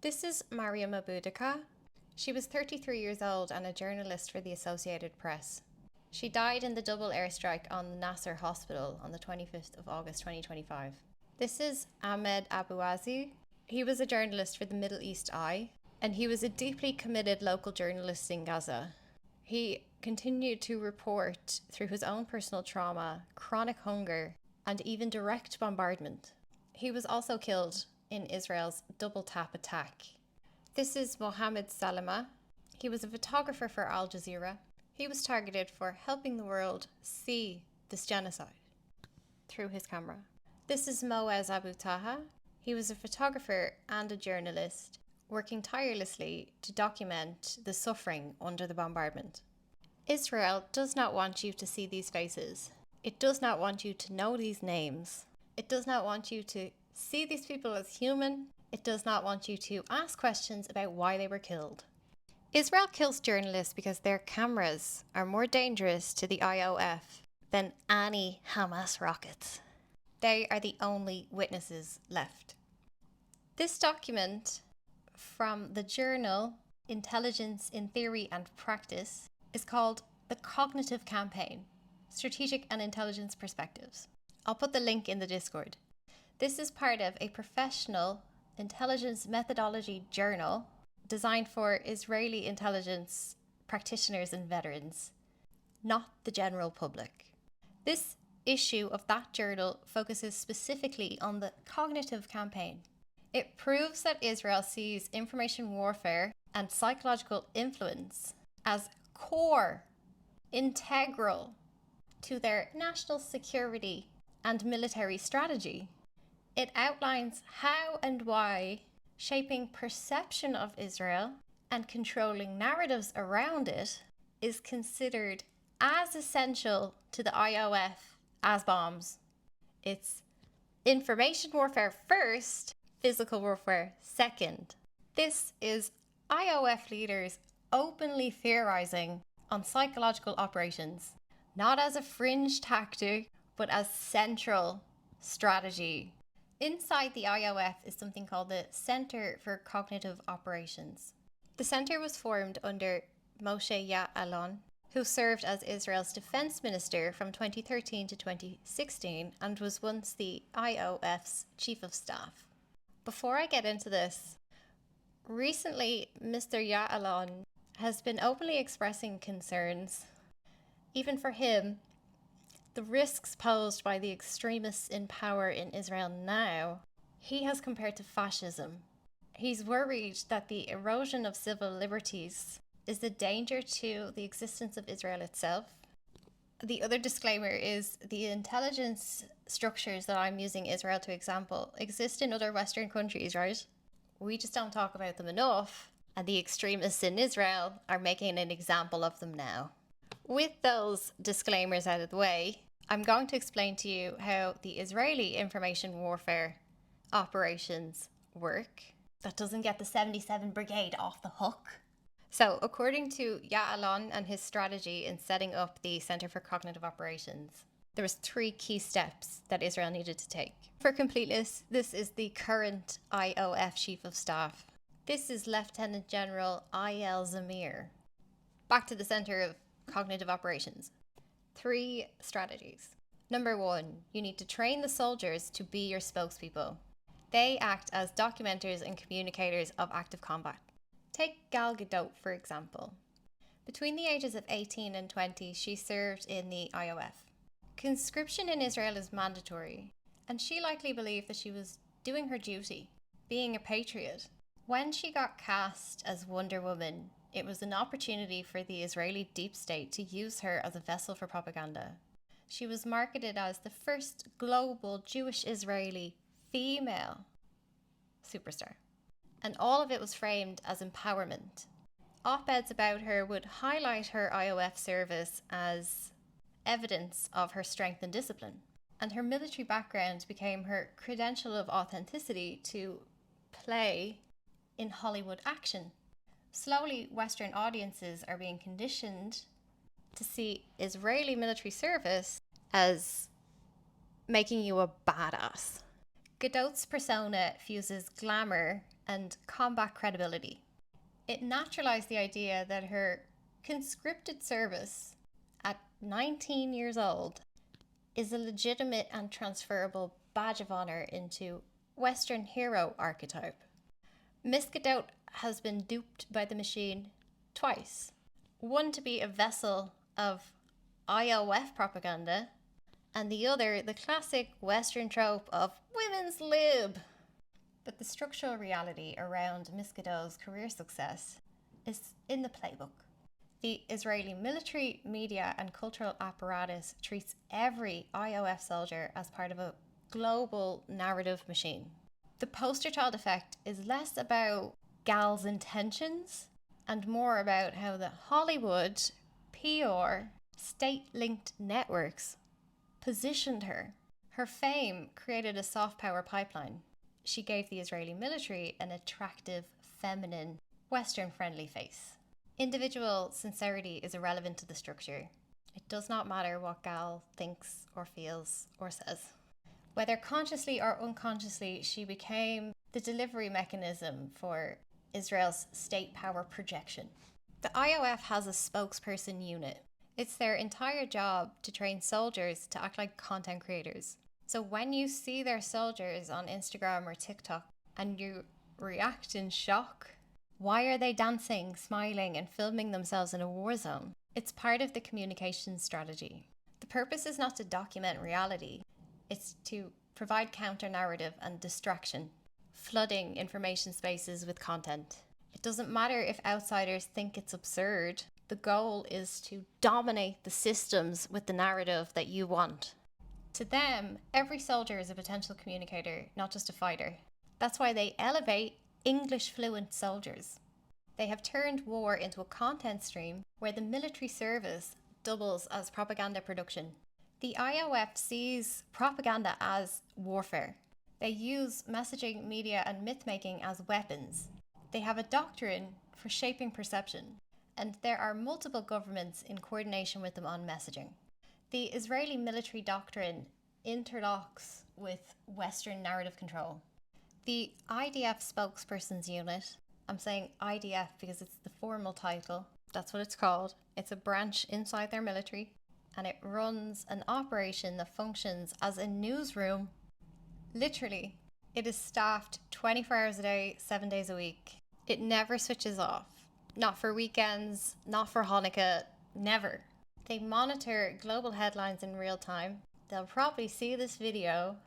This is Mariam Abudika. She was 33 years old and a journalist for the Associated Press. She died in the double airstrike on the Nasser hospital on the 25th of August 2025. This is Ahmed Abouazi. He was a journalist for the Middle East Eye, and he was a deeply committed local journalist in Gaza. He continued to report through his own personal trauma, chronic hunger, and even direct bombardment. He was also killed in Israel's double tap attack. This is Mohammed Salama. He was a photographer for Al Jazeera. He was targeted for helping the world see this genocide through his camera. This is Moaz Abu Taha. He was a photographer and a journalist working tirelessly to document the suffering under the bombardment. Israel does not want you to see these faces. It does not want you to know these names. It does not want you to see these people as human. It does not want you to ask questions about why they were killed. Israel kills journalists because their cameras are more dangerous to the IOF than any Hamas rockets. They are the only witnesses left. This document from the journal Intelligence in Theory and Practice is called The Cognitive Campaign, Strategic and Intelligence Perspectives. I'll put the link in the Discord. This is part of a professional intelligence methodology journal designed for Israeli intelligence practitioners and veterans, not the general public. This issue of that journal focuses specifically on the cognitive campaign. It proves that Israel sees information warfare and psychological influence as core, integral to their national security and military strategy. It outlines how and why shaping perception of Israel and controlling narratives around it is considered as essential to the IOF as bombs. It's information warfare first, physical warfare second. This is IOF leaders openly theorizing on psychological operations, not as a fringe tactic, but as central strategy. Inside the IOF is something called the Center for Cognitive Operations. The center was formed under Moshe Ya'alon, who served as Israel's defense minister from 2013 to 2016 and was once the IOF's chief of staff. Before I get into this, recently Mr. Ya'alon has been openly expressing concerns, even for him, the risks posed by the extremists in power in Israel now, he has compared to fascism. He's worried that the erosion of civil liberties is a danger to the existence of Israel itself. The other disclaimer is the intelligence structures that I'm using Israel to example exist in other Western countries, right? We just don't talk about them enough, and the extremists in Israel are making an example of them now. With those disclaimers out of the way, I'm going to explain to you how the Israeli information warfare operations work. That doesn't get the 77 Brigade off the hook. So, according to Ya'alon and his strategy in setting up the Center for Cognitive Operations, there was 3 key steps that Israel needed to take. For completeness, this is the current IOF Chief of Staff. This is Lieutenant General Ayel Zamir. Back to the Center of Cognitive Operations. 3 strategies. Number 1, you need to train the soldiers to be your spokespeople. They act as documenters and communicators of active combat. Take Gal Gadot, for example. Between the ages of 18 and 20, she served in the IOF. Conscription in Israel is mandatory, and she likely believed that she was doing her duty, being a patriot. When she got cast as Wonder Woman, it was an opportunity for the Israeli deep state to use her as a vessel for propaganda. She was marketed as the first global Jewish Israeli female superstar. And all of it was framed as empowerment. Op-eds about her would highlight her IOF service as evidence of her strength and discipline. And her military background became her credential of authenticity to play in Hollywood action. Slowly, Western audiences are being conditioned to see Israeli military service as making you a badass. Gadot's persona fuses glamour and combat credibility. It naturalized the idea that her conscripted service at 19 years old is a legitimate and transferable badge of honor into Western hero archetype. Miscadout has been duped by the machine twice. One to be a vessel of IOF propaganda, and the other the classic Western trope of women's lib. But the structural reality around Miscadout's career success is in the playbook. The Israeli military, media, and cultural apparatus treats every IOF soldier as part of a global narrative machine. The poster child effect is less about Gal's intentions and more about how the Hollywood, PR, state-linked networks positioned her. Her fame created a soft power pipeline. She gave the Israeli military an attractive, feminine, Western-friendly face. Individual sincerity is irrelevant to the structure. It does not matter what Gal thinks or feels or says. Whether consciously or unconsciously, she became the delivery mechanism for Israel's state power projection. The IOF has a spokesperson unit. It's their entire job to train soldiers to act like content creators. So when you see their soldiers on Instagram or TikTok and you react in shock, why are they dancing, smiling, and filming themselves in a war zone? It's part of the communication strategy. The purpose is not to document reality. It's to provide counter-narrative and distraction, flooding information spaces with content. It doesn't matter if outsiders think it's absurd. The goal is to dominate the systems with the narrative that you want. To them, every soldier is a potential communicator, not just a fighter. That's why they elevate English-fluent soldiers. They have turned war into a content stream where the military service doubles as propaganda production. The IOF sees propaganda as warfare. They use messaging, media, and myth-making as weapons. They have a doctrine for shaping perception, and there are multiple governments in coordination with them on messaging. The Israeli military doctrine interlocks with Western narrative control. The IDF spokesperson's unit, I'm saying IDF because it's the formal title, that's what it's called. It's a branch inside their military, and it runs an operation that functions as a newsroom. Literally, it is staffed 24 hours a day, 7 days a week. It never switches off. Not for weekends, not for Hanukkah, never. They monitor global headlines in real time. They'll probably see this video.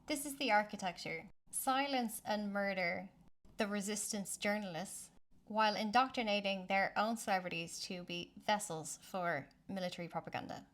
This is the architecture. Silence and murder the resistance journalists while indoctrinating their own celebrities to be vessels for military propaganda.